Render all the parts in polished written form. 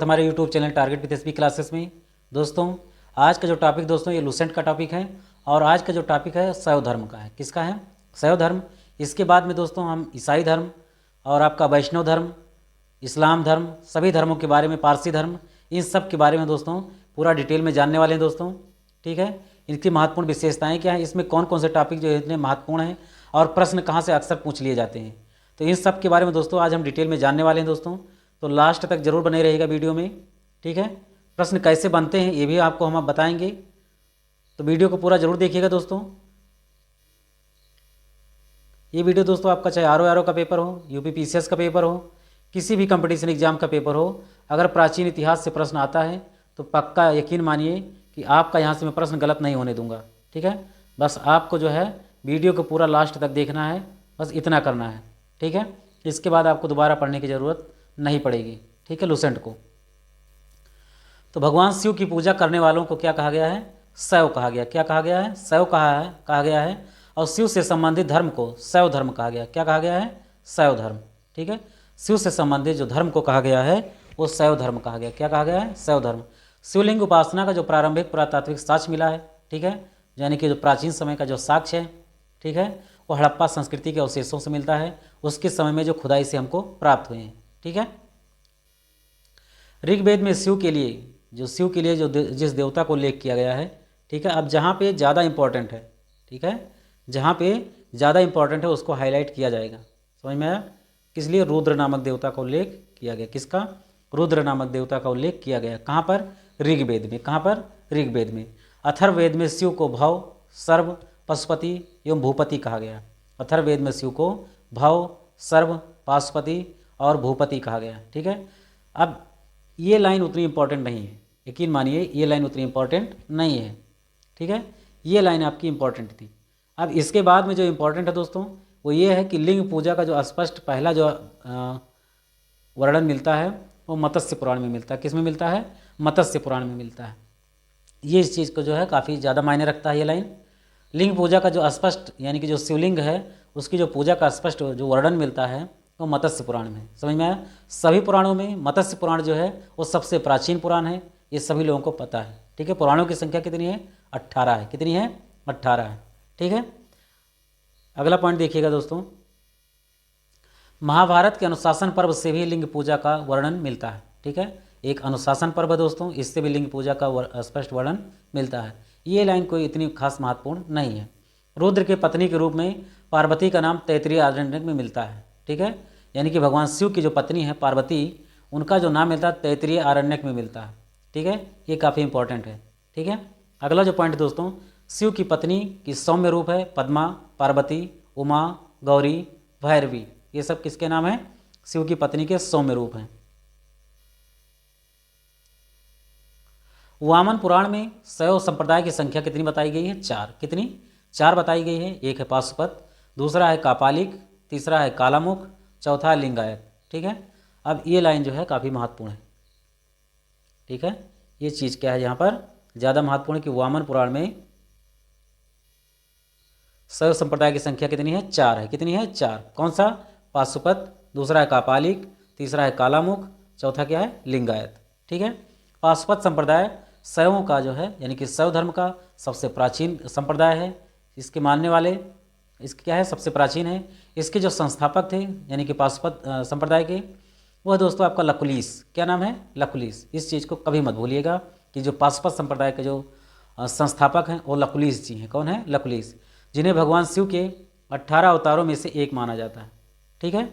हमारे YouTube channel target with SP classes में। दोस्तों आज का जो टॉपिक दोस्तों ये लूसेंट का टॉपिक है और आज का जो टॉपिक है शैव धर्म का है। किसका है? शैव धर्म। इसके बाद में दोस्तों हम ईसाई धर्म और आपका वैष्णव धर्म, इस्लाम धर्म, सभी धर्मों के बारे में, पारसी धर्म, इन सब के बारे में दोस्तों पूरा डिटेल में जानने वाले हैं दोस्तों। ठीक है, इनकी महत्वपूर्ण विशेषताएं क्या हैं, इसमें कौन कौन से टॉपिक जो है इतने महत्वपूर्ण हैं और प्रश्न कहाँ से अक्सर पूछ लिए जाते हैं, तो इन सब के बारे में दोस्तों आज हम डिटेल में जानने वाले हैं दोस्तों। तो लास्ट तक जरूर बने रहेगा वीडियो में। ठीक है, प्रश्न कैसे बनते हैं ये भी आपको हम बताएंगे, तो वीडियो को पूरा जरूर देखिएगा दोस्तों। ये वीडियो दोस्तों आपका चाहे आर का पेपर हो, यूपी पीसीएस का पेपर हो, किसी भी कंपटीशन एग्जाम का पेपर हो, अगर प्राचीन इतिहास से प्रश्न आता है तो पक्का यकीन मानिए कि आपका यहाँ से मैं प्रश्न गलत नहीं होने दूंगा। ठीक है, बस आपको जो है वीडियो को पूरा लास्ट तक देखना है, बस इतना करना है। ठीक है, इसके बाद आपको दोबारा पढ़ने की ज़रूरत नहीं पड़ेगी। ठीक है, लूसेंट को तो भगवान शिव की पूजा करने वालों को क्या कहा गया है? शैव कहा गया। क्या कहा गया है? शैव कहा गया है। और शिव से संबंधित धर्म को शैव धर्म कहा गया। क्या कहा गया है? शैव धर्म। ठीक है, शिव से संबंधित जो धर्म को कहा गया है वो शैव धर्म कहा गया। क्या कहा गया है? शैव धर्म। शिवलिंग उपासना का जो प्रारंभिक पुरातात्विक साक्ष्य मिला है, ठीक है, यानी कि जो प्राचीन समय का जो साक्ष्य है, ठीक है, वो हड़प्पा संस्कृति के अवशेषों से मिलता है, उसके समय में जो खुदाई से हमको प्राप्त हुए हैं। ठीक है, ऋग्वेद में शिव के लिए जो जिस देवता को उल्लेख किया गया है, ठीक है, अब जहाँ पे ज़्यादा इंपॉर्टेंट है, ठीक है, जहाँ पे ज़्यादा इंपॉर्टेंट है उसको हाईलाइट किया जाएगा। समझ में आया? किस लिए? रुद्र नामक देवता का उल्लेख किया गया। किसका? रुद्र नामक देवता का उल्लेख किया गया। कहाँ पर? ऋग्वेद में। कहाँ पर? ऋग्वेद में। अथर्ववेद में शिव को भव, सर्व, पशुपति एवं भूपति कहा गया। अथर्ववेद में शिव को भव, सर्व, पाशुपति और भूपति कहा गया। ठीक है, अब ये लाइन उतनी इंपॉर्टेंट नहीं है, यकीन मानिए ये लाइन उतनी इंपॉर्टेंट नहीं है। ठीक है, ये लाइन आपकी इंपॉर्टेंट थी। अब इसके बाद में जो इंपॉर्टेंट है दोस्तों वो ये है कि लिंग पूजा का जो स्पष्ट पहला जो वर्णन मिलता है वो मत्स्य पुराण में मिलता है। किस में मिलता है? मत्स्य पुराण में मिलता है। ये इस चीज़ को जो है काफ़ी ज़्यादा मायने रखता है ये लाइन। लिंग पूजा का जो स्पष्ट यानी कि जो शिवलिंग है उसकी जो पूजा का स्पष्ट जो वर्णन मिलता है वो मत्स्य पुराण में। समझ में आया? सभी पुराणों में मत्स्य पुराण जो है वो सबसे प्राचीन पुराण है, ये सभी लोगों को पता है। ठीक है, पुराणों की संख्या कितनी है? 18 है। कितनी है? 18 है। ठीक है, अगला पॉइंट देखिएगा दोस्तों, महाभारत के अनुशासन पर्व से भी लिंग पूजा का वर्णन मिलता है। ठीक है, एक अनुशासन पर्व है दोस्तों, इससे भी लिंग पूजा का स्पष्ट वर्णन मिलता है। ये लाइन कोई इतनी खास महत्वपूर्ण नहीं है। रुद्र के पत्नी के रूप में पार्वती का नाम तैत्तिरीय आरण्यक में मिलता है। ठीक है, यानी कि भगवान शिव की जो पत्नी है पार्वती, उनका जो नाम मिलता है तैत्तिरीय आरण्यक में मिलता है। ठीक है, ये काफ़ी इंपॉर्टेंट है। ठीक है, अगला जो पॉइंट दोस्तों, शिव की पत्नी की सौम्य रूप है पद्मा, पार्वती, उमा, गौरी, भैरवी। ये सब किसके नाम है? शिव की पत्नी के सौम्य रूप हैं। वामन पुराण में शैव संप्रदाय की संख्या कितनी बताई गई है? 4। कितनी? 4 बताई गई है। एक है पाशुपत, दूसरा है कापालिक, तीसरा है कालामुख, चौथा है लिंगायत। ठीक है, अब ये लाइन जो है काफ़ी महत्वपूर्ण है। ठीक है, ये चीज़ क्या है यहाँ पर ज़्यादा महत्वपूर्ण है कि वामन पुराण में शैव संप्रदाय की संख्या कितनी है? 4 है। कितनी है? 4। कौन सा? पाशुपत, दूसरा है कापालिक, तीसरा है कालामुख, चौथा क्या है? लिंगायत। ठीक है, पाशुपत संप्रदाय शैवों का जो है यानी कि शैव धर्म का सबसे प्राचीन संप्रदाय है। इसके मानने वाले इसके क्या है? सबसे प्राचीन है। इसके जो संस्थापक थे यानी कि पाशुपत संप्रदाय के, वह दोस्तों आपका लकुलिस। क्या नाम है? लकुलिस। इस चीज़ को कभी मत भूलिएगा कि जो पाशुपत संप्रदाय के जो संस्थापक हैं वो लकुलिस जी हैं। कौन है? लकुलिस, जिन्हें भगवान शिव के 18 अवतारों में से एक माना जाता है। ठीक है,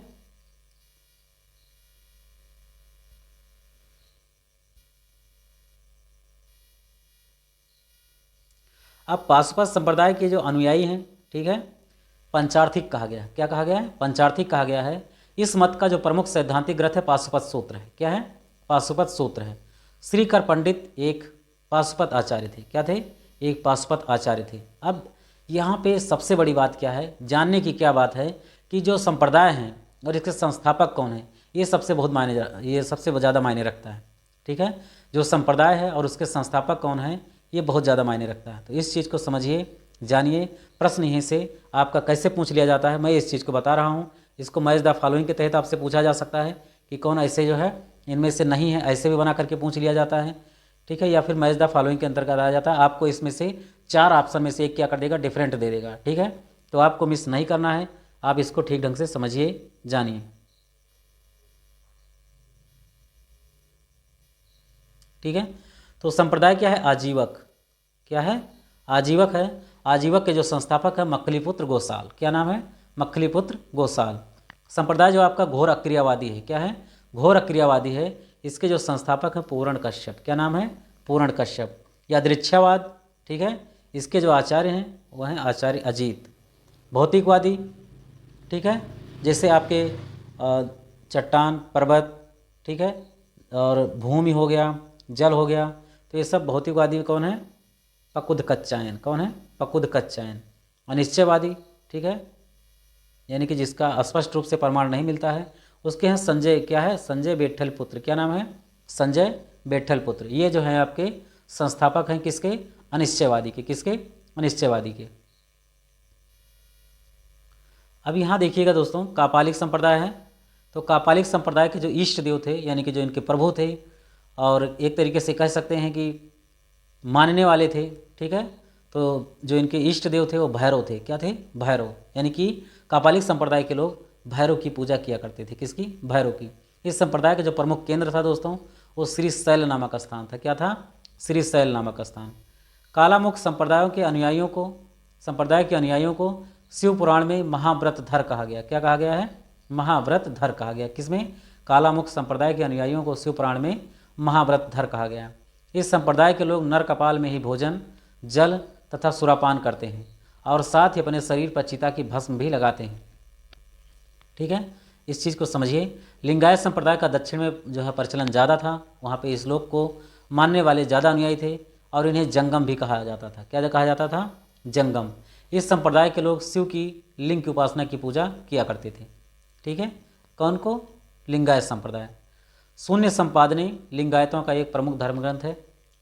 अब पाशुपत संप्रदाय के जो अनुयायी हैं, ठीक है, पंचार्थिक कहा गया। क्या कहा गया है? पंचार्थिक कहा गया है। इस मत का जो प्रमुख सैद्धांतिक ग्रंथ है पाशुपत सूत्र है। क्या है? पाशुपत सूत्र है। श्रीकर पंडित एक पाशुपत आचार्य थे। क्या थे? एक पाशुपत आचार्य थे। अब यहाँ पे सबसे बड़ी बात क्या है, जानने की क्या बात है कि जो संप्रदाय हैं और इसके संस्थापक कौन है, ये सबसे ज़्यादा मायने रखता है। ठीक है, जो संप्रदाय है और उसके संस्थापक कौन है ये बहुत ज़्यादा मायने रखता है। तो इस चीज़ को समझिए, जानिए। प्रश्न यहीं से आपका कैसे पूछ लिया जाता है मैं इस चीज़ को बता रहा हूँ। इसको मैच द फॉलोइंग के तहत आपसे पूछा जा सकता है कि कौन ऐसे जो है इनमें से नहीं है, ऐसे भी बना करके पूछ लिया जाता है, ठीक है। या फिर मैच द फॉलोइंग के अंतर्गत आ जाता है। आपको इसमें से 4 ऑप्शन में से एक क्या कर देगा, डिफरेंट दे देगा, ठीक है। तो आपको मिस नहीं करना है, आप इसको ठीक ढंग से समझिए, जानिए, ठीक है। तो संप्रदाय क्या है, आजीवक, क्या है, आजीवक है। आजीवक के जो संस्थापक है मक्खलीपुत्र गोसाल, क्या नाम है, मक्खलीपुत्र गोसाल। संप्रदाय जो आपका घोर अक्रियावादी है, क्या है, घोर अक्रियावादी है। इसके जो संस्थापक हैं पूर्ण कश्यप, क्या नाम है, पूर्ण कश्यप। यादृच्छावाद, ठीक है, इसके जो आचार्य हैं वह हैं आचार्य अजीत। भौतिकवादी, ठीक है, जैसे आपके चट्टान, पर्वत, ठीक है, और भूमि हो गया, जल हो गया, तो ये सब भौतिकवादी कौन है, पकुद कच्चायन, कौन है, पकुद कच्चायन। अनिश्चयवादी, ठीक है, यानी कि जिसका स्पष्ट रूप से प्रमाण नहीं मिलता है, उसके हैं संजय, क्या है, संजय बेठल पुत्र, क्या नाम है, संजय बेठल पुत्र। ये जो है आपके संस्थापक हैं किसके, अनिश्चयवादी के, किसके, अनिश्चयवादी के। अब यहाँ देखिएगा दोस्तों, कापालिक संप्रदाय है। तो कापालिक संप्रदाय के जो इष्ट देव थे, यानी कि जो इनके प्रभु थे, और एक तरीके से कह सकते हैं कि मानने वाले थे, ठीक है। तो जो इनके इष्ट देव थे वो भैरव थे, क्या थे, भैरव। यानी कि कापालिक संप्रदाय के लोग भैरव की पूजा किया करते थे, किसकी, भैरव की। इस संप्रदाय का जो प्रमुख केंद्र था दोस्तों, वो श्रीशैल नामक स्थान था, क्या था, श्रीशैल नामक स्थान। कालामुख संप्रदायों के अनुयायियों को, संप्रदाय के अनुयायियों को शिव पुराण में महाव्रतधर कहा गया, क्या कहा गया है, महाव्रतधर कहा गया। किसमें, कालामुख संप्रदाय के अनुयायियों को शिव पुराण में महाव्रतधर कहा गया। इस संप्रदाय के लोग नर कपाल में ही भोजन, जल तथा सुरापान करते हैं, और साथ ही अपने शरीर पर चिता की भस्म भी लगाते हैं, ठीक है। इस चीज़ को समझिए। लिंगायत संप्रदाय का दक्षिण में जो है प्रचलन ज़्यादा था, वहाँ पे इस लोक को मानने वाले ज़्यादा अनुयायी थे, और इन्हें जंगम भी कहा जाता था, क्या कहा जाता था, जंगम। इस संप्रदाय के लोग शिव की लिंग की उपासना की पूजा किया करते थे, ठीक है। कौन को, लिंगायत संप्रदाय। शून्य संपादनी लिंगायतों का एक प्रमुख धर्म ग्रंथ है,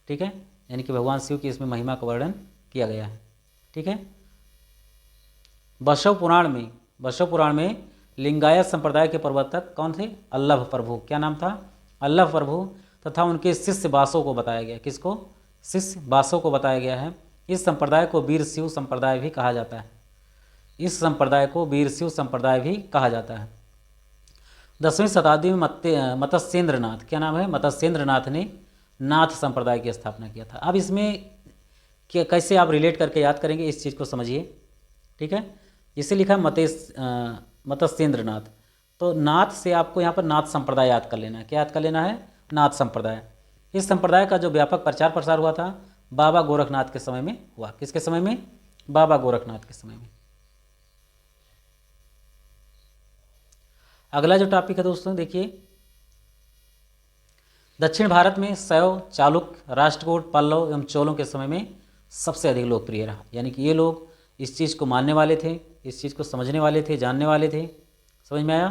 ठीक है, यानी कि भगवान शिव की इसमें महिमा का वर्णन किया गया है, ठीक है। बसव पुराण में लिंगायत संप्रदाय के प्रवर्तक कौन थे, अल्लभ प्रभु, क्या नाम था, अल्लभ प्रभु, तथा उनके शिष्य बासों को बताया गया, किसको, शिष्य बासों को बताया गया है। इस संप्रदाय को वीर शिव संप्रदाय भी कहा जाता है, इस संप्रदाय को वीर शिव संप्रदाय भी कहा जाता है। 10वीं शताब्दी में मत्स्येंद्रनाथ, क्या नाम है, मत्स्येंद्रनाथ ने नाथ संप्रदाय की स्थापना किया था। अब इसमें क्या, कैसे आप रिलेट करके याद करेंगे, इस चीज़ को समझिए, ठीक है। इसे लिखा मत्स्येंद्रनाथ, तो नाथ से आपको यहाँ पर नाथ संप्रदाय याद कर लेना है, क्या याद कर लेना है, नाथ संप्रदाय। इस संप्रदाय का जो व्यापक प्रचार प्रसार हुआ था बाबा गोरखनाथ के समय में हुआ, किसके समय में, बाबा गोरखनाथ के समय में। अगला जो टॉपिक है दोस्तों देखिए, दक्षिण भारत में शैव, चालुक्य, राष्ट्रकूट, पल्लव एवं चोलों के समय में सबसे अधिक लोकप्रिय रहा। यानी कि ये लोग इस चीज़ को मानने वाले थे, इस चीज़ को समझने वाले थे, जानने वाले थे, समझ में आया,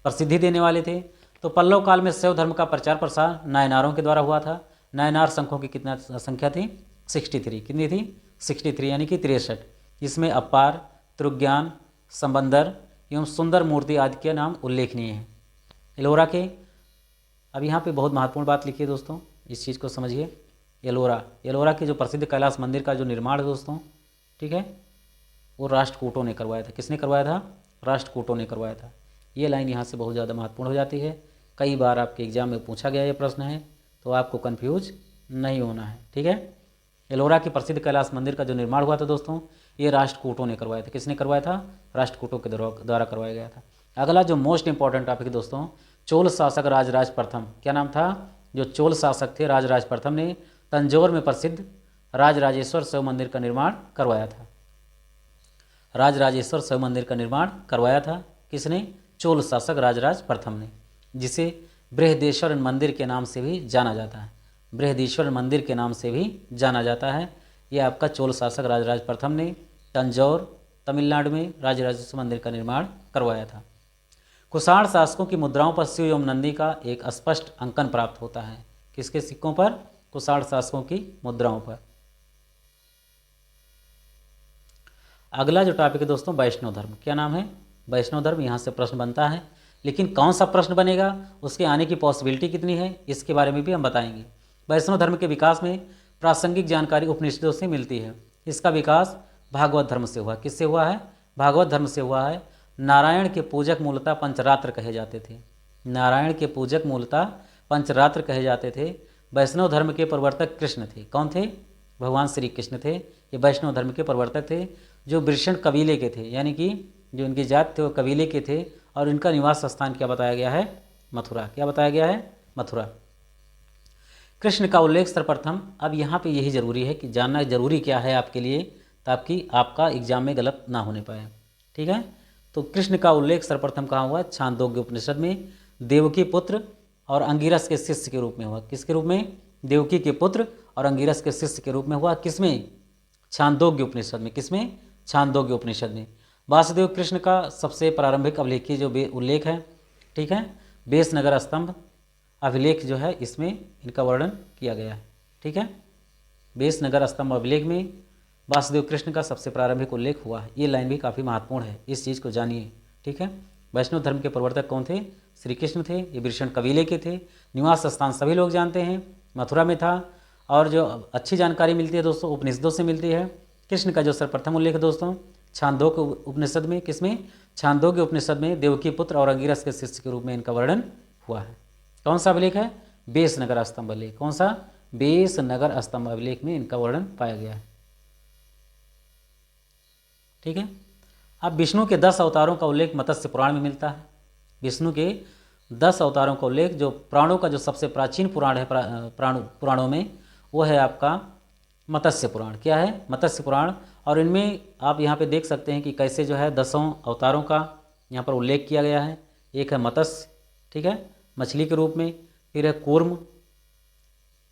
प्रसिद्धि देने वाले थे। तो पल्लव काल में शैव धर्म का प्रचार प्रसार नायनारों के द्वारा हुआ था। नायनार संघों की कितना संख्या थी, 63, कितनी थी, 63, यानी कि 63। इसमें अपार, त्रुज्ञान, संबंदर एवं सुंदर मूर्ति आदि के नाम उल्लेखनीय हैं। एलोरा के, अब यहाँ पे बहुत महत्वपूर्ण बात लिखी है दोस्तों, इस चीज़ को समझिए। एलोरा के जो प्रसिद्ध कैलाश मंदिर का जो निर्माण है दोस्तों, ठीक है, वो राष्ट्रकूटों ने करवाया था। किसने करवाया था, राष्ट्रकूटों ने करवाया था। ये लाइन यहाँ से बहुत ज़्यादा महत्वपूर्ण हो जाती है, कई बार आपके एग्जाम में पूछा गया ये प्रश्न है, तो आपको कन्फ्यूज नहीं होना है, ठीक है। एलोरा के प्रसिद्ध कैलाश मंदिर का जो निर्माण हुआ था दोस्तों, ये राष्ट्रकूटों ने करवाया था। किसने करवाया था, राष्ट्रकूटों के द्वारा करवाया गया था। अगला जो मोस्ट इंपॉर्टेंट टॉपिक है दोस्तों, चोल शासक राजराज प्रथम, क्या नाम था, जो चोल शासक थे राजराज प्रथम ने तंजौर में प्रसिद्ध राजराजेश्वर शिव मंदिर का निर्माण करवाया था। राजराजेश्वर शिव मंदिर का निर्माण करवाया था किसने, चोल शासक राजराज प्रथम ने, जिसे बृहदेश्वर मंदिर के नाम से भी जाना जाता है, बृहदेश्वर मंदिर के नाम से भी जाना जाता है। यह आपका चोल शासक राजराज प्रथम ने तंजौर तमिलनाडु में राजराजेश्वर मंदिर का निर्माण करवाया था। कुषाण शासकों की मुद्राओं पर शिव एवं नंदी का एक स्पष्ट अंकन प्राप्त होता है। किसके सिक्कों पर, कुषाण शासकों की मुद्राओं पर। अगला जो टॉपिक है दोस्तों, वैष्णव धर्म, क्या नाम है, वैष्णव धर्म। यहाँ से प्रश्न बनता है लेकिन कौन सा प्रश्न बनेगा, उसके आने की पॉसिबिलिटी कितनी है, इसके बारे में भी हम बताएंगे। वैष्णव धर्म के विकास में प्रासंगिक जानकारी उपनिषदों से मिलती है। इसका विकास भागवत धर्म से हुआ। किससे हुआ है? भागवत धर्म से हुआ है। नारायण के पूजक मूलतः पंचरात्र कहे जाते थे। नारायण के पूजक मूलतः पंचरात्र कहे जाते थे। वैष्णव धर्म के प्रवर्तक कृष्ण थे। कौन थे? भगवान श्री कृष्ण थे। ये वैष्णव धर्म के प्रवर्तक थे, जो वृषण कबीले के थे, यानी कि जो इनकी जात थे वो कबीले के थे। और इनका निवास स्थान क्या बताया गया है? मथुरा। क्या बताया गया है? मथुरा। कृष्ण का उल्लेख सर्वप्रथम, अब यहाँ पे यही जरूरी है कि जानना जरूरी क्या है आपके लिए, ताकि आपका एग्जाम में गलत ना होने पाए। ठीक है, तो कृष्ण का उल्लेख सर्वप्रथम कहाँ हुआ? छांदोग्य उपनिषद में देवकी पुत्र और अंगिरस के शिष्य के रूप में हुआ। किसके रूप में? देवकी के पुत्र और अंगिरस के शिष्य के रूप में हुआ। किसमें? छांदोग्य उपनिषद में। किसमें? छांदोग्य उपनिषद में। वासुदेव कृष्ण का सबसे प्रारंभिक अभिलेखीय जो उल्लेख है, ठीक है, बेसनगर स्तंभ अभिलेख जो है, इसमें इनका वर्णन किया गया है। ठीक है, बेसनगर स्तंभ अभिलेख में वासुदेव कृष्ण का सबसे प्रारंभिक उल्लेख हुआ है। ये लाइन भी काफ़ी महत्वपूर्ण है, इस चीज़ को जानिए। ठीक है, वैष्णव धर्म के प्रवर्तक कौन थे? श्री कृष्ण थे। ये वृषण कबीले के थे। निवास स्थान सभी लोग जानते हैं, मथुरा में था। और जो अच्छी जानकारी मिलती है दोस्तों, उपनिषदों से मिलती है। कृष्ण का जो सर्वप्रथम उल्लेख है दोस्तों, छांदोग्य उपनिषद में। किसमें? छांदोग्य उपनिषद में देवकी पुत्र और अंगिरस के शिष्य के रूप में इनका वर्णन हुआ है। कौन सा अभिलेख है? बेसनगर स्तंभ अभिलेख। कौन सा? बेसनगर स्तंभ अभिलेख में इनका वर्णन पाया गया है। ठीक है, अब विष्णु के 10 अवतारों का उल्लेख मत्स्य पुराण में मिलता है। विष्णु के 10 अवतारों का उल्लेख, जो पुराणों का जो सबसे प्राचीन पुराण है पुराणों में, वो है आपका मत्स्य पुराण। क्या है? मत्स्य पुराण। और इनमें आप यहाँ पे देख सकते हैं कि कैसे जो है 10 अवतारों का यहाँ पर उल्लेख किया गया है। एक है मत्स्य, ठीक है, मछली के रूप में। फिर है कूर्म,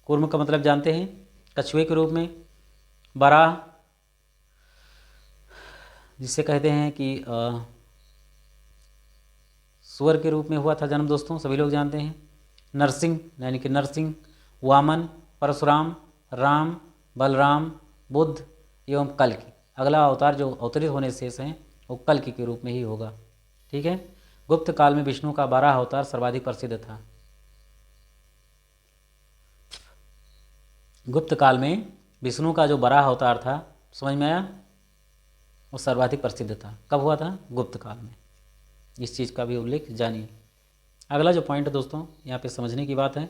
कूर्म का मतलब जानते हैं, कछुए के रूप में। बराह, जिसे कहते हैं कि सुअर के रूप में हुआ था जन्म दोस्तों, सभी लोग जानते हैं। नरसिंह, यानी कि नरसिंह। वामन, परशुराम, राम, बलराम, बुद्ध एवं कल्कि। अगला अवतार जो अवतरित होने शेष हैं वो कल्कि के रूप में ही होगा। ठीक है, गुप्त काल में विष्णु का 12 अवतार सर्वाधिक प्रसिद्ध था। गुप्त काल में विष्णु का जो 12 अवतार था, समझ में आया, वो सर्वाधिक प्रसिद्ध था। कब हुआ था? गुप्त काल में। इस चीज़ का भी उल्लेख जानिए। अगला जो पॉइंट है दोस्तों, यहाँ पे समझने की बात है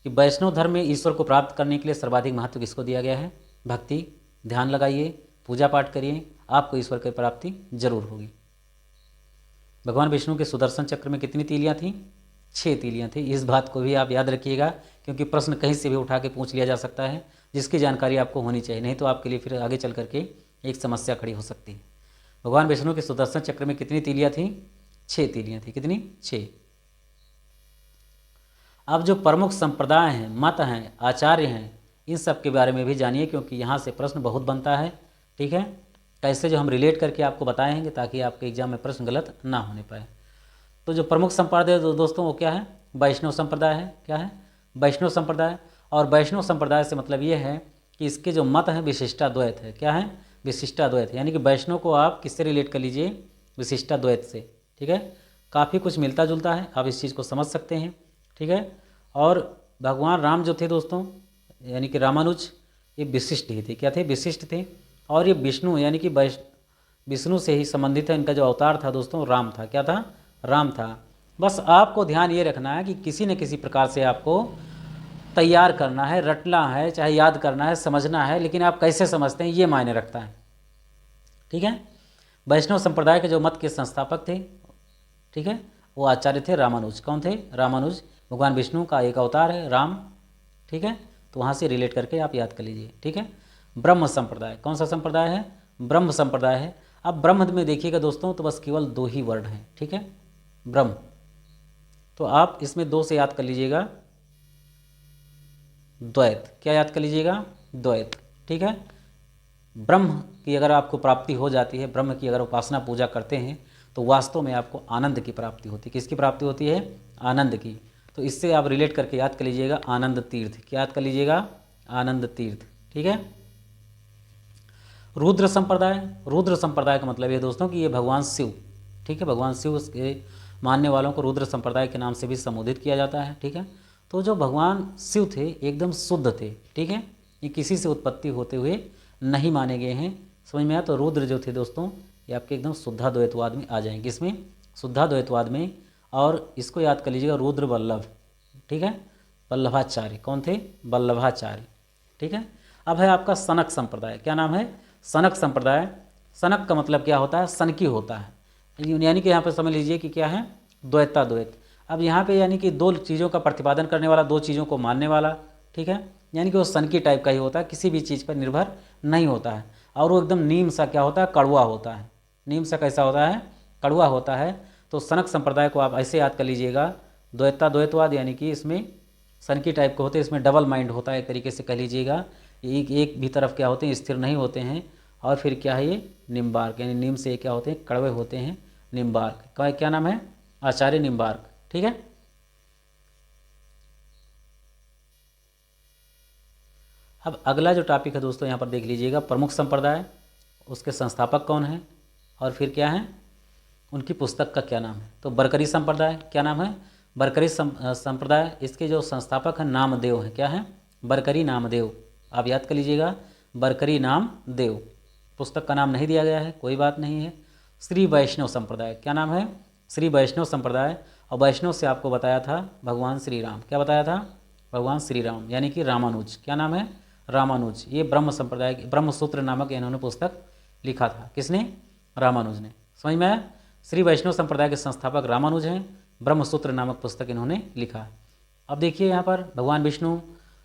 कि वैष्णव धर्म में ईश्वर को प्राप्त करने के लिए सर्वाधिक महत्व किसको दिया गया है? भक्ति। ध्यान लगाइए, पूजा पाठ करिए, आपको ईश्वर की प्राप्ति जरूर होगी। भगवान विष्णु के सुदर्शन चक्र में कितनी तीलियाँ थीं? 6 तीलियाँ थी। इस बात को भी आप याद रखिएगा, क्योंकि प्रश्न कहीं से भी उठा के पूछ लिया जा सकता है, जिसकी जानकारी आपको होनी चाहिए, नहीं तो आपके लिए फिर आगे चल करके एक समस्या खड़ी हो सकती है। भगवान विष्णु के सुदर्शन चक्र में कितनी तीलियाँ थीं? 6 तीलियाँ थी। कितनी? 6। अब जो प्रमुख संप्रदाय हैं, मत हैं, आचार्य हैं, इन सब के बारे में भी जानिए, क्योंकि यहाँ से प्रश्न बहुत बनता है। ठीक है, कैसे जो हम रिलेट करके आपको बताएंगे, ताकि आपके एग्जाम में प्रश्न गलत ना होने पाए। तो जो प्रमुख संप्रदाय दोस्तों वो क्या है? वैष्णव संप्रदाय है। क्या है? वैष्णव संप्रदाय। और वैष्णव संप्रदाय से मतलब ये है कि इसके जो मत हैं विशिष्टाद्वैत है। क्या है? विशिष्टाद्वैत। यानी कि वैष्णव को आप किससे रिलेट कर लीजिए? विशिष्टाद्वैत से। ठीक है, काफ़ी कुछ मिलता जुलता है, आप इस चीज़ को समझ सकते हैं। ठीक है, और भगवान राम जो थे दोस्तों, यानी कि रामानुज, ये विशिष्ट ही थे। क्या थे? विशिष्ट थे। और ये विष्णु यानी कि विष्णु से ही संबंधित है। इनका जो अवतार था दोस्तों, राम था। क्या था? राम था। बस आपको ध्यान ये रखना है कि किसी न किसी प्रकार से आपको तैयार करना है, रटना है, चाहे याद करना है, समझना है, लेकिन आप कैसे समझते हैं ये मायने रखता है। ठीक है, वैष्णव संप्रदाय के जो मत के संस्थापक थे, ठीक है, वो आचार्य थे रामानुज। कौन थे? रामानुज। भगवान विष्णु का एक अवतार है राम। ठीक है, तो वहाँ से रिलेट करके आप याद कर लीजिए। ठीक है, ब्रह्म संप्रदाय। कौन सा संप्रदाय है? ब्रह्म संप्रदाय है। अब ब्रह्म में देखिएगा दोस्तों, तो बस केवल 2 ही वर्ड हैं। ठीक है, ब्रह्म, तो आप इसमें 2 से याद कर लीजिएगा, द्वैत। क्या याद कर लीजिएगा? द्वैत। ठीक है, ब्रह्म की अगर आपको प्राप्ति हो जाती है, ब्रह्म की अगर उपासना पूजा करते हैं, तो वास्तव में आपको आनंद की प्राप्ति होती है। किसकी प्राप्ति होती है? आनंद की। तो इससे आप रिलेट करके याद कर लीजिएगा, आनंद तीर्थ। क्या याद कर लीजिएगा? आनंद तीर्थ। ठीक है, रुद्र संप्रदाय, रुद्र संप्रदाय का मतलब ये दोस्तों कि ये भगवान शिव, ठीक है, भगवान शिव के मानने वालों को रुद्र संप्रदाय के नाम से भी संबोधित किया जाता है, ठीक है। तो जो भगवान शिव थे एकदम शुद्ध थे, ठीक है, ये किसी से उत्पत्ति होते हुए नहीं माने गए हैं, समझ में आया। तो रुद्र जो थे दोस्तों ये आपके एकदम शुद्धाद्वैतवाद में आ जाएंगे, इसमें शुद्धाद्वैतवाद में। और इसको याद कर लीजिएगा, रुद्र वल्लभ, ठीक है, वल्लभाचार्य कौन थे, वल्लभाचार्य, ठीक है। अब है आपका सनक संप्रदाय, क्या नाम है, सनक संप्रदाय। सनक का मतलब क्या होता है, सनकी होता है, यानी कि यहाँ पर समझ लीजिए कि क्या है, द्वैताद्वैत। अब यहाँ पे यानी कि दो चीज़ों का प्रतिपादन करने वाला, दो चीज़ों को मानने वाला, ठीक है, यानी कि वो सनकी टाइप का ही होता है, किसी भी चीज़ पर निर्भर नहीं होता है। और वो एकदम नीम सा क्या होता है, कड़वा होता है, नीम सा कैसा होता है, कड़वा होता है। तो सनक संप्रदाय को आप ऐसे याद कर लीजिएगा, द्वैताद्वैतवाद यानी कि इसमें सनकी टाइप के होते हैं, इसमें डबल माइंड होता है एक तरीके से कह लीजिएगा, एक भी तरफ क्या होते हैं, स्थिर नहीं होते हैं। और फिर क्या है ये, निम्बार्क, यानी नीम से क्या होते हैं, कड़वे होते हैं, निम्बार्क। क्या नाम है, आचार्य निम्बार्क, ठीक है। अब अगला जो टॉपिक है दोस्तों यहाँ पर देख लीजिएगा, प्रमुख संप्रदाय, उसके संस्थापक कौन हैं और फिर क्या है, उनकी पुस्तक का क्या नाम है। तो बरकरी संप्रदाय, क्या नाम है, बरकरी संप्रदाय, इसके जो संस्थापक हैं नामदेव हैं, क्या है, बरकरी नामदेव, आप याद कर लीजिएगा, बरकरी नामदेव। पुस्तक का नाम नहीं दिया गया है, कोई बात नहीं है। श्री वैष्णव संप्रदाय, क्या नाम है, श्री वैष्णव संप्रदाय। और वैष्णव से आपको बताया था भगवान श्री राम, क्या बताया था, भगवान श्री राम, यानी कि रामानुज, क्या नाम है, रामानुज। ये ब्रह्म संप्रदाय, ब्रह्मसूत्र नामक इन्होंने पुस्तक लिखा था, किसने, रामानुज ने, समझ में आया। श्री वैष्णव संप्रदाय के संस्थापक रामानुज हैं, ब्रह्मसूत्र नामक पुस्तक इन्होंने लिखा। अब देखिए यहाँ पर भगवान विष्णु,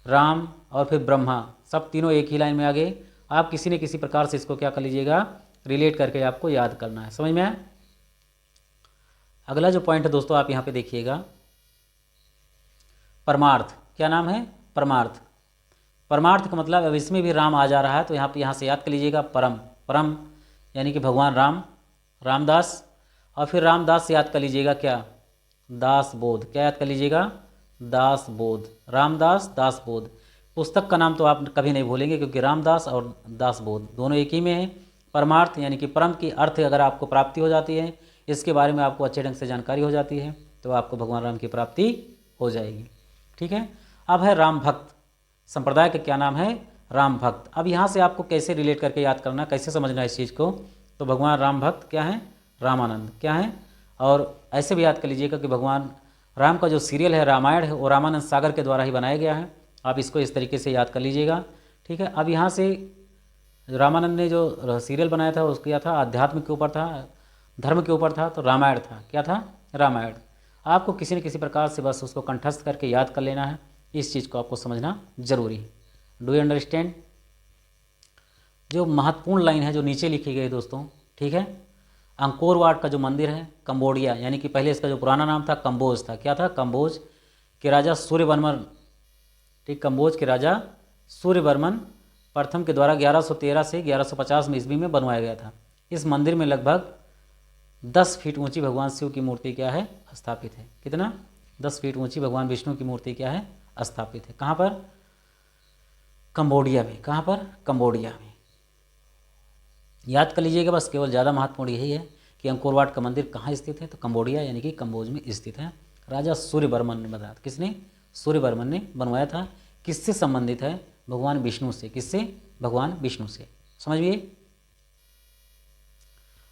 राम और फिर ब्रह्मा, सब तीनों एक ही लाइन में आ गए। आप किसी न किसी प्रकार से इसको क्या कर लीजिएगा, रिलेट करके आपको याद करना है, समझ में आया। अगला जो पॉइंट है दोस्तों आप यहाँ पे देखिएगा, परमार्थ, क्या नाम है, परमार्थ। परमार्थ का मतलब, अब इसमें भी राम आ जा रहा है तो यहाँ से याद कर लीजिएगा, परम, परम यानी कि भगवान राम, रामदास। और फिर रामदास से याद कर लीजिएगा क्या, दास बोध, क्या याद कर लीजिएगा, दास बोध, रामदास दास बोध। पुस्तक का नाम तो आप कभी नहीं भूलेंगे क्योंकि रामदास और दास बोध दोनों एक ही में है। परमार्थ यानी कि परम की अर्थ अगर आपको प्राप्ति हो जाती है, इसके बारे में आपको अच्छे ढंग से जानकारी हो जाती है, तो आपको भगवान राम की प्राप्ति हो जाएगी, ठीक है। अब है राम भक्त संप्रदाय का क्या नाम है, राम भक्त। अब यहाँ से आपको कैसे रिलेट करके याद करना, कैसे समझना है इस चीज़ को, तो भगवान राम भक्त क्या है, रामानंद, क्या है। और ऐसे भी याद कर लीजिएगा कि भगवान राम का जो सीरियल है रामायण है वो रामानंद सागर के द्वारा ही बनाया गया है, आप इसको इस तरीके से याद कर लीजिएगा, ठीक है। अब यहाँ से रामानंद ने जो सीरियल बनाया था उसको क्या था, आध्यात्म के ऊपर था, धर्म के ऊपर था, तो रामायण था, क्या था, रामायण। आपको किसी न किसी प्रकार से बस उसको कंठस्थ करके याद कर लेना है, इस चीज़ को आपको समझना जरूरी है। Do you understand. जो महत्वपूर्ण लाइन है जो नीचे लिखी गई दोस्तों, ठीक है, अंकोर वाट का जो मंदिर है, कंबोडिया, यानी कि पहले इसका जो पुराना नाम था कंबोज था, क्या था, कंबोज के राजा सूर्यवर्मन, ठीक, कंबोज के राजा सूर्यवर्मन प्रथम के द्वारा 1113 से 1150 में ईस्वी में बनवाया गया था। इस मंदिर में लगभग 10 फीट ऊंची भगवान शिव की मूर्ति क्या है, स्थापित है। कितना, 10 फीट ऊंची भगवान विष्णु की मूर्ति क्या है, स्थापित है। कहाँ पर, कंबोडिया में, कहाँ पर, कंबोडिया में। याद कर लीजिएगा बस, केवल ज़्यादा महत्वपूर्ण यही है कि अंकोर वाट का मंदिर कहाँ स्थित है, तो कंबोडिया यानी कि कंबोज में स्थित है। राजा सूर्यवर्मन ने बताया, किसने, सूर्यवर्मन ने बनवाया था। किससे संबंधित है, भगवान विष्णु से, किससे, भगवान विष्णु से, समझिए।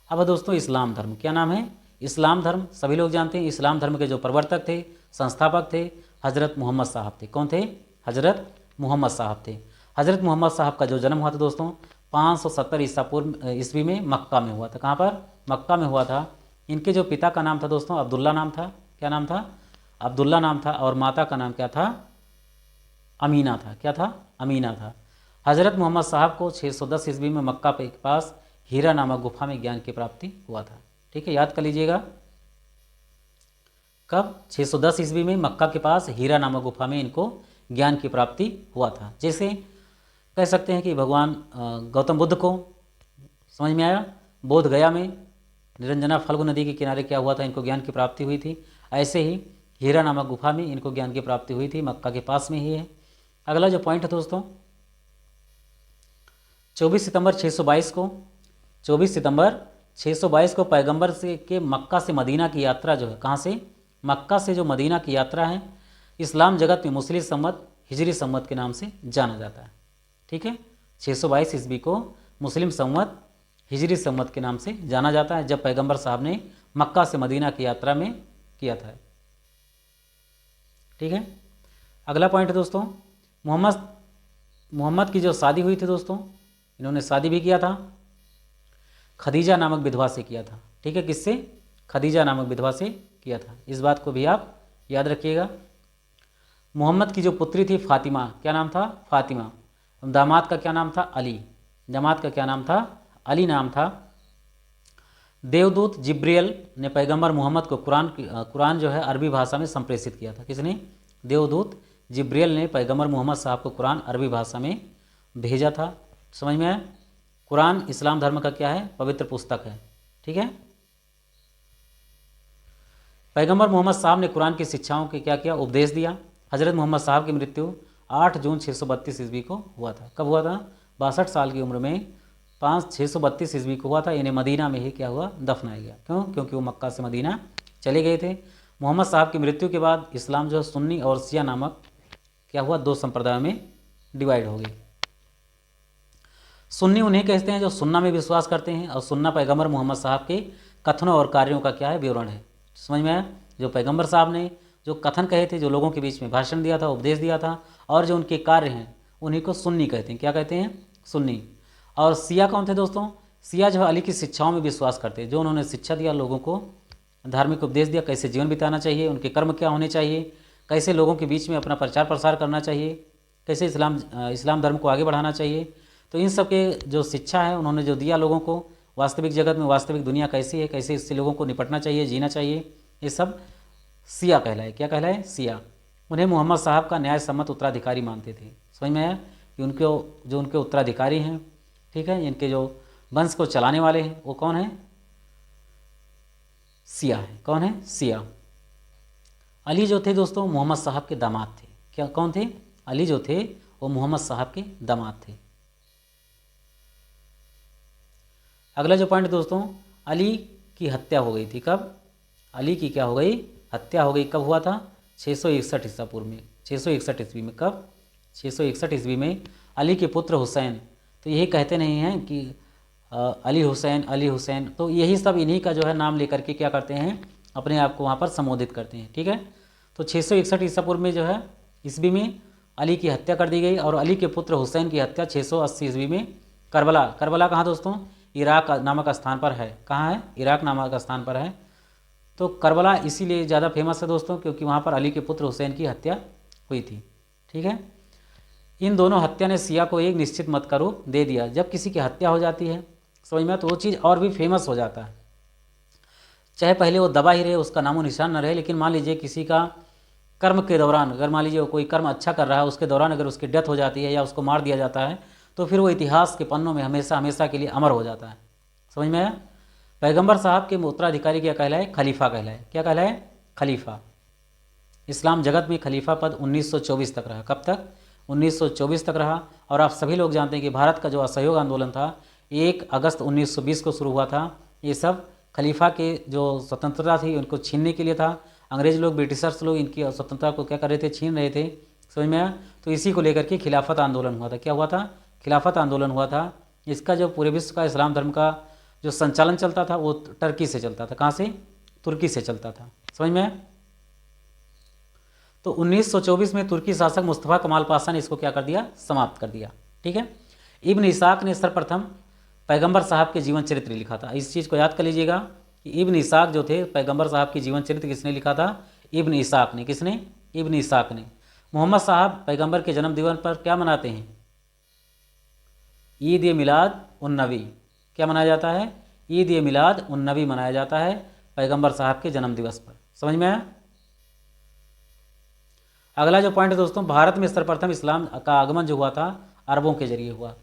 अब दोस्तों इस्लाम धर्म, क्या नाम है, इस्लाम धर्म, सभी लोग जानते हैं। इस्लाम धर्म के जो प्रवर्तक थे, संस्थापक थे, हज़रत मोहम्मद साहब थे। कौन थे, हज़रत मोहम्मद साहब थे। हज़रत मोहम्मद साहब का जो जन्म हुआ था दोस्तों 570 ईसा पूर्व ईस्वी में मक्का में हुआ था। कहाँ पर, मक्का में हुआ था। इनके जो पिता का नाम था दोस्तों अब्दुल्ला नाम था, क्या नाम था, अब्दुल्ला नाम था। और माता का नाम क्या था, अमीना था, क्या था, अमीना था। हज़रत मोहम्मद साहब को 610 ईस्वी में मक्का के पास हीरा नामक गुफा में ज्ञान की प्राप्ति हुआ था, ठीक है, याद कर लीजिएगा। कब, 610 ईस्वी में मक्का के पास हीरा नामक गुफा में इनको ज्ञान की प्राप्ति हुआ था। जैसे कह सकते हैं कि भगवान गौतम बुद्ध को, समझ में आया, बोध गया में निरंजना फल्गु नदी के किनारे क्या हुआ था, इनको ज्ञान की प्राप्ति हुई थी। ऐसे ही हीरा नामक गुफा में इनको ज्ञान की प्राप्ति हुई थी, मक्का के पास में ही है। अगला जो पॉइंट है दोस्तों, 24 सितंबर 622 को 24 सितंबर 622 को पैगंबर से के मक्का से मदीना की यात्रा जो है, कहाँ से, मक्का से जो मदीना की यात्रा है, इस्लाम जगत में मुस्लिम सम्मत हिजरी सम्मत के नाम से जाना जाता है। ठीक है, 622 ईस्वी को मुस्लिम सम्मत हिजरी सम्मत के नाम से जाना जाता है, जब पैगंबर साहब ने मक्का से मदीना की यात्रा में किया था। ठीक है, अगला पॉइंट है दोस्तों, मोहम्मद की जो शादी हुई थी दोस्तों, इन्होंने शादी भी किया था खदीजा नामक विधवा से किया था। ठीक है, किससे, खदीजा नामक विधवा से किया था, इस बात को भी आप याद रखिएगा। मोहम्मद की जो पुत्री थी फातिमा, क्या नाम था, फातिमा। दामाद का क्या नाम था, अली। दामाद का क्या नाम था, अली नाम था। देवदूत जिब्रियल ने पैगंबर मोहम्मद को कुरान जो है अरबी भाषा में संप्रेषित किया था। किसने, देवदूत जिब्रियल ने पैगंबर मोहम्मद साहब को कुरान अरबी भाषा में भेजा था। समझ में आया। कुरान इस्लाम धर्म का क्या है, पवित्र पुस्तक है। ठीक है, पैगंबर मोहम्मद साहब ने कुरान की शिक्षाओं के क्या किया, उपदेश दिया। हज़रत मोहम्मद साहब की मृत्यु 8 जून 632 ईस्वी को हुआ था। कब हुआ था, 62 साल की उम्र में 632 ईस्वी को हुआ था। इन्हें मदीना में ही क्या हुआ, दफनाया गया। क्यों, क्योंकि वो मक्का से मदीना चले गए थे। मोहम्मद साहब की मृत्यु के बाद इस्लाम जो है सुन्नी और शिया नामक क्या हुआ, 2 संप्रदायों में डिवाइड हो गई। सुन्नी उन्हें कहते हैं जो सुन्ना में विश्वास करते हैं, और सुन्ना पैगंबर मोहम्मद साहब के कथनों और कार्यों का क्या है, विवरण है। समझ में आया। जो पैगंबर साहब ने जो कथन कहे थे, जो लोगों के बीच में भाषण दिया था, उपदेश दिया था, और जो उनके कार्य हैं, उन्हीं को सुन्नी कहते हैं। क्या कहते हैं, सुन्नी। और सिया कौन थे दोस्तों, सिया जो है अली की शिक्षाओं में विश्वास करते हैं, जो उन्होंने शिक्षा दिया लोगों को, धार्मिक उपदेश दिया, कैसे जीवन बिताना चाहिए, उनके कर्म क्या होने चाहिए, कैसे लोगों के बीच में अपना प्रचार प्रसार करना चाहिए, कैसे इस्लाम धर्म को आगे बढ़ाना चाहिए। तो इन सब के जो शिक्षा है उन्होंने जो दिया लोगों को, वास्तविक जगत में वास्तविक दुनिया कैसी है, कैसे इससे लोगों को निपटना चाहिए, जीना चाहिए, ये सब सिया कहलाए। क्या कहलाए, सिया। उन्हें मोहम्मद साहब का न्याय सम्मत उत्तराधिकारी मानते थे। समझ में आया कि उनके उत्तराधिकारी हैं, ठीक है, इनके जो वंश को चलाने वाले हैं, वो कौन है, सिया है। कौन है, सिया। अली जो थे दोस्तों मोहम्मद साहब के दामाद थे। क्या, कौन थे, अली जो थे वो मोहम्मद साहब के दामाद थे। अगला जो पॉइंट दोस्तों, अली की हत्या हो गई थी। कब, अली की क्या हो गई, हत्या हो गई। कब हुआ था, 661 ईसा पूर्व में, 661 ईस्वी में। कब, 661 ईस्वी में। अली के पुत्र हुसैन, तो यही कहते नहीं हैं कि अली हुसैन, अली हुसैन, तो यही सब इन्हीं का जो है नाम लेकर के क्या करते हैं, अपने आप को वहाँ पर संबोधित करते हैं। ठीक है, तो 661 ईसा पूर्व में जो है ईस्वी में अली की हत्या कर दी गई, और अली के पुत्र हुसैन की हत्या 680 ईस्वी में करबला। करबला कहाँ दोस्तों, इराक नामक स्थान पर है। कहाँ है, इराक नामक स्थान पर है। तो करबला इसीलिए ज़्यादा फेमस है दोस्तों, क्योंकि वहाँ पर अली के पुत्र हुसैन की हत्या हुई थी। ठीक है, इन दोनों हत्या ने सिया को एक निश्चित मत का रूप दे दिया। जब किसी की हत्या हो जाती है, समझ में, तो वो चीज़ और भी फेमस हो जाता है। चाहे पहले वो दबा ही रहे, उसका नामो निशान न रहे, लेकिन मान लीजिए किसी का कर्म के दौरान, अगर मान लीजिए कोई कर्म अच्छा कर रहा है, उसके दौरान अगर उसकी डेथ हो जाती है या उसको मार दिया जाता है, तो फिर वो इतिहास के पन्नों में हमेशा हमेशा के लिए अमर हो जाता है। समझ में आया। पैगंबर साहब के उत्तराधिकारी क्या कहलाए, खलीफा कहलाए। क्या कहलाए, खलीफा। इस्लाम जगत में खलीफा पद 1924 तक रहा। कब तक, 1924 तक रहा। और आप सभी लोग जानते हैं कि भारत का जो असहयोग आंदोलन था 1 अगस्त 1920 को शुरू हुआ था। ये सब खलीफा के जो स्वतंत्रता थी उनको छीनने के लिए था। अंग्रेज लोग, ब्रिटिशर्स लोग इनकी स्वतंत्रता को क्या कर रहे थे, छीन रहे थे। समझ में आया। तो इसी को लेकर के खिलाफत आंदोलन हुआ था। क्या हुआ था, खिलाफत आंदोलन हुआ था। इसका जो पूरे विश्व का इस्लाम धर्म का जो संचालन चलता था वो टर्की से चलता था। कहाँ से, तुर्की से चलता था। समझ में आया। तो 1924 में तुर्की शासक मुस्तफ़ा कमाल पाशा ने इसको क्या कर दिया, समाप्त कर दिया। ठीक है, इब्न इसाक ने सर्वप्रथम पैगंबर साहब के जीवन चरित्र लिखा था। इस चीज़ को याद कर लीजिएगा कि इब्न इसाक जो थे, पैगंबर साहब की जीवन चरित्र किसने लिखा था, इब्न इसाक ने। किसने, इब्न इसाक ने। मोहम्मद साहब पैगंबर के जन्म दिवस पर क्या मनाते हैं, ईद ए मिलाद उन नबी। क्या मनाया जाता है, ईद ए मिलाद उन नबी मनाया जाता है पैगंबर साहब के जन्म दिवस पर। समझ में आया। अगला जो पॉइंट है दोस्तों, भारत में सर्वप्रथम इस्लाम का आगमन जो हुआ था अरबों के जरिए हुआ।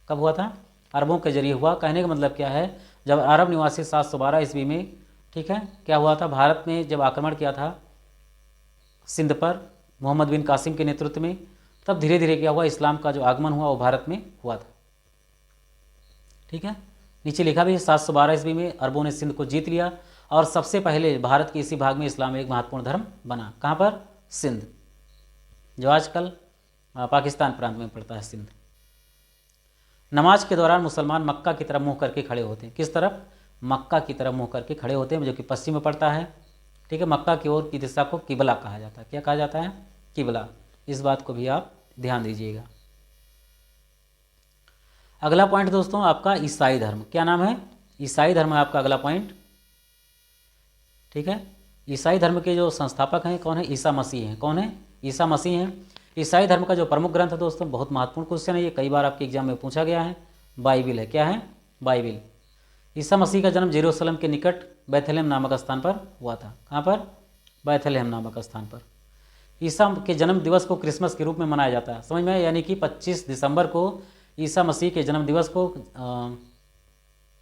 कब हुआ था, अरबों के जरिए हुआ। कहने का मतलब क्या है, जब अरब निवासी 712 ईस्वी में, ठीक है, क्या हुआ था, भारत में जब आक्रमण किया था सिंध पर मोहम्मद बिन कासिम के नेतृत्व में, तब धीरे धीरे क्या हुआ, इस्लाम का जो आगमन हुआ वो भारत में हुआ था। ठीक है। नीचे लिखा भी है 712 ईस्वी में अरबों ने सिंध को जीत लिया और सबसे पहले भारत के इसी भाग में इस्लाम एक महत्वपूर्ण धर्म बना। कहाँ पर? सिंध, जो आजकल पाकिस्तान प्रांत में पड़ता है सिंध। नमाज के दौरान मुसलमान मक्का की तरफ मुँह करके खड़े होते हैं। किस तरफ? मक्का की तरफ मुँह करके खड़े होते हैं, जो कि पश्चिम में पड़ता है। ठीक है, मक्का की ओर की दिशा को किबला कहा जाता है। क्या कहा जाता है? किबला। इस बात को भी आप ध्यान दीजिएगा। अगला पॉइंट दोस्तों आपका ईसाई धर्म। क्या नाम है? ईसाई धर्म है आपका अगला पॉइंट। ठीक है, ईसाई धर्म के जो संस्थापक हैं कौन है? ईसा मसीह हैं। कौन है? ईसा मसीह हैं। ईसाई धर्म का जो प्रमुख ग्रंथ है दोस्तों, बहुत महत्वपूर्ण क्वेश्चन है ये, कई बार आपके एग्जाम में पूछा गया है, बाइबिल है। क्या है? बाइबिल। ईसा मसीह का जन्म जेरूसलम के निकट बैथलेहम नामक स्थान पर हुआ था। कहाँ पर? बैथलेहम नामक स्थान पर। ईसा के जन्म दिवस को क्रिसमस के रूप में मनाया जाता है, समझ में? यानी कि 25 दिसंबर को ईसा मसीह के जन्म दिवस को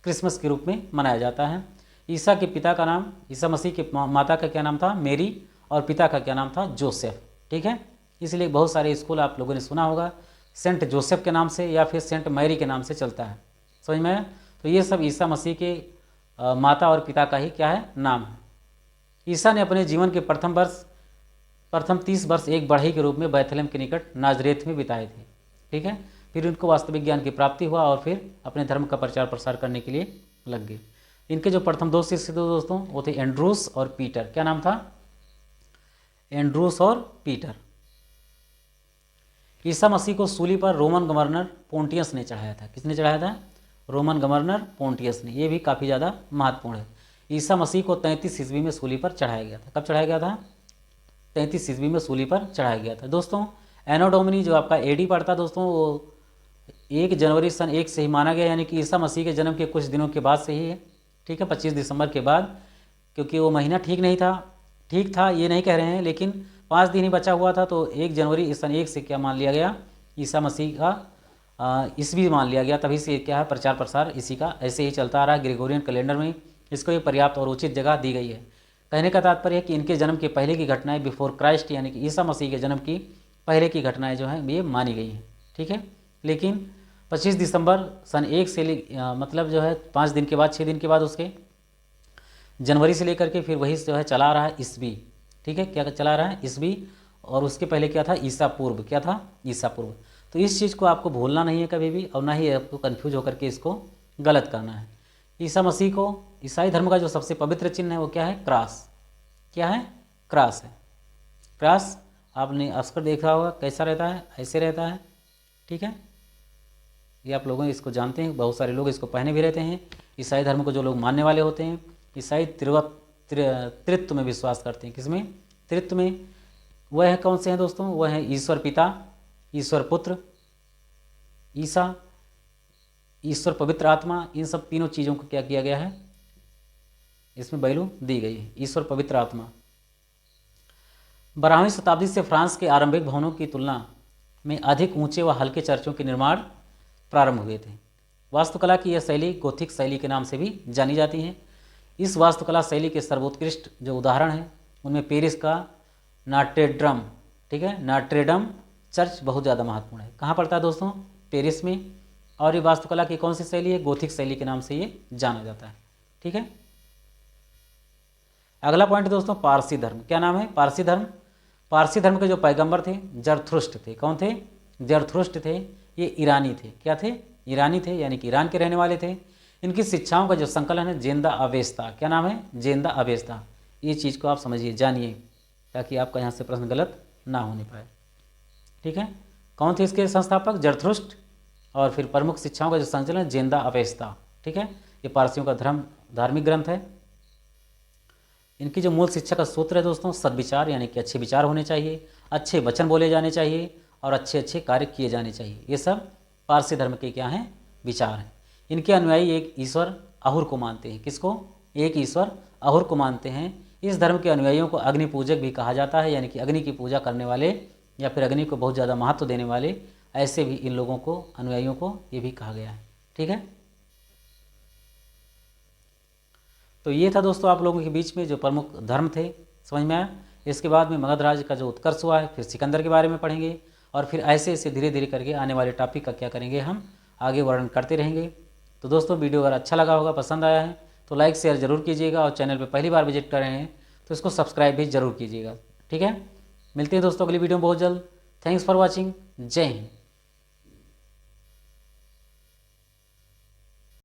क्रिसमस के रूप में मनाया जाता है। ईसा के पिता का नाम, ईसा मसीह के माता का क्या नाम था? मेरी, और पिता का क्या नाम था? जोसेफ। ठीक है, इसलिए बहुत सारे स्कूल आप लोगों ने सुना होगा सेंट जोसेफ के नाम से या फिर सेंट मैरी के नाम से चलता है, समझ में आया? तो ये सब ईसा मसीह के माता और पिता का ही क्या है? नाम है। ईसा ने अपने जीवन के प्रथम 30 वर्ष एक बढ़ई के रूप में बैथलेहम के निकट नाजरेत में बिताए थे। ठीक है, फिर उनको वास्तविक ज्ञान की प्राप्ति हुआ और फिर अपने धर्म का प्रचार प्रसार करने के लिए लग गए। इनके जो प्रथम 2 शिष्य थे दोस्तों वो थे एंड्रूस और पीटर। क्या नाम था? एंड्रूस और पीटर। ईसा मसीह को सूली पर रोमन गवर्नर पोंटियस ने चढ़ाया था। किसने चढ़ाया था? रोमन गवर्नर पोंटियस ने। ये भी काफ़ी ज़्यादा महत्वपूर्ण है। ईसा मसीह को 33 ईस्वी में सूली पर चढ़ाया गया था। कब चढ़ाया गया था? 33 ईस्वी में सूली पर चढ़ाया गया था। दोस्तों एनो डोमिनी जो आपका एडी पड़ता दोस्तों, वो 1 जनवरी सन 1 से ही माना गया, यानी कि ईसा मसीह के जन्म के कुछ दिनों के बाद से ही है। ठीक है, 25 दिसंबर के बाद, क्योंकि वो महीना ठीक नहीं था, ठीक था ये नहीं कह रहे हैं, लेकिन 5 दिन ही बचा हुआ था, तो 1 जनवरी सन 1 से क्या मान लिया गया? ईसा मसीह का ईस्वी मान लिया गया। तभी से क्या है? प्रचार प्रसार इसी का ऐसे ही चलता आ रहा है। ग्रेगोरियन कैलेंडर में इसको एक पर्याप्त और उचित जगह दी गई है। कहने का तात्पर्य है कि इनके जन्म के पहले की घटनाएं, बिफोर क्राइस्ट यानी कि ईसा मसीह के जन्म की पहले की घटनाएं जो हैं ये मानी गई हैं। ठीक है, लेकिन 25 दिसंबर सन 1 से मतलब जो है 5 दिन के बाद, 6 दिन के बाद उसके जनवरी से लेकर के फिर वही जो है चला रहा है ईस्वी। ठीक है, क्या चला रहा है? ईस्वी। और उसके पहले क्या था? ईसा पूर्व। क्या था? ईसा पूर्व। तो इस चीज़ को आपको भूलना नहीं है कभी भी, और ना ही आपको कन्फ्यूज होकर के इसको गलत करना है। ईसा मसीह को, ईसाई धर्म का जो सबसे पवित्र चिन्ह है वो क्या है? क्रॉस। क्या है? क्रॉस है। क्रॉस आपने अक्सर देखा होगा, कैसा रहता है? ऐसे रहता है। ठीक है, ये आप लोगों इसको जानते हैं, बहुत सारे लोग इसको पहने भी रहते हैं। ईसाई धर्म को जो लोग मानने वाले होते हैं, ईसाई त्रित्व में विश्वास करते हैं। किसमें? त्रित्व में। वह है कौन से हैं दोस्तों? वह है ईश्वर पिता, ईश्वर पुत्र, ईसा, ईश्वर पवित्र आत्मा। इन सब तीनों चीज़ों को क्या किया गया है? इसमें वैल्यू दी गई है। ईश्वर पवित्र आत्मा। 12वीं शताब्दी से फ्रांस के आरंभिक भवनों की तुलना में अधिक ऊंचे व हल्के चर्चों के निर्माण प्रारंभ हुए थे। वास्तुकला की यह शैली गोथिक शैली के नाम से भी जानी जाती है। इस वास्तुकला शैली के सर्वोत्कृष्ट जो उदाहरण हैं उनमें पेरिस का नाट्रेडम, ठीक है, नाट्रेडम चर्च बहुत ज़्यादा महत्वपूर्ण है। कहाँ पड़ता है दोस्तों? पेरिस में। और ये वास्तुकला की कौन सी शैली है? गोथिक शैली के नाम से ये जाना जाता है। ठीक है, अगला पॉइंट दोस्तों पारसी धर्म। क्या नाम है? पारसी धर्म। पारसी धर्म के जो पैगंबर थे जरथुष्ट थे। कौन थे? जरथुष्ट थे। ये ईरानी थे। क्या थे? ईरानी थे, यानी कि ईरान के रहने वाले थे। इनकी शिक्षाओं का जो संकलन है जेंदा अवेस्ता। क्या नाम है? जेंदा अवेस्ता। ये चीज़ को आप समझिए, जानिए, ताकि आपका यहाँ से प्रश्न गलत ना होने पाए। ठीक है, कौन थे इसके संस्थापक? जरथुष्ट। और फिर प्रमुख शिक्षाओं का जो संकलन जेंदा अवेस्ता। ठीक है, ये पारसियों का धार्मिक ग्रंथ है। इनकी जो मूल शिक्षा का सूत्र है दोस्तों सद्विचार, यानी कि अच्छे विचार होने चाहिए, अच्छे वचन बोले जाने चाहिए और अच्छे अच्छे कार्य किए जाने चाहिए। ये सब पारसी धर्म के क्या हैं? विचार हैं। इनके अनुयायी एक ईश्वर अहुर को मानते हैं। किसको? एक ईश्वर अहुर को मानते हैं। इस धर्म के अनुयायियों को अग्नि पूजक भी कहा जाता है, यानी कि अग्नि की पूजा करने वाले या फिर अग्नि को बहुत ज़्यादा महत्व देने वाले, ऐसे भी इन लोगों को, अनुयायियों को ये भी कहा गया है। ठीक है, तो ये था दोस्तों आप लोगों के बीच में जो प्रमुख धर्म थे, समझ में आया। इसके बाद में मगध राज्य का जो उत्कर्ष हुआ है, फिर सिकंदर के बारे में पढ़ेंगे, और फिर ऐसे ऐसे धीरे धीरे करके आने वाले टॉपिक का क्या करेंगे, हम आगे वर्णन करते रहेंगे। तो दोस्तों वीडियो अगर अच्छा लगा होगा, पसंद आया है तो लाइक शेयर ज़रूर कीजिएगा, और चैनल पे पहली बार विजिट कर रहे हैं तो इसको सब्सक्राइब भी ज़रूर कीजिएगा। ठीक है, मिलते हैं दोस्तों अगली वीडियो में बहुत जल्द। Thanks for watching. जय हिंद।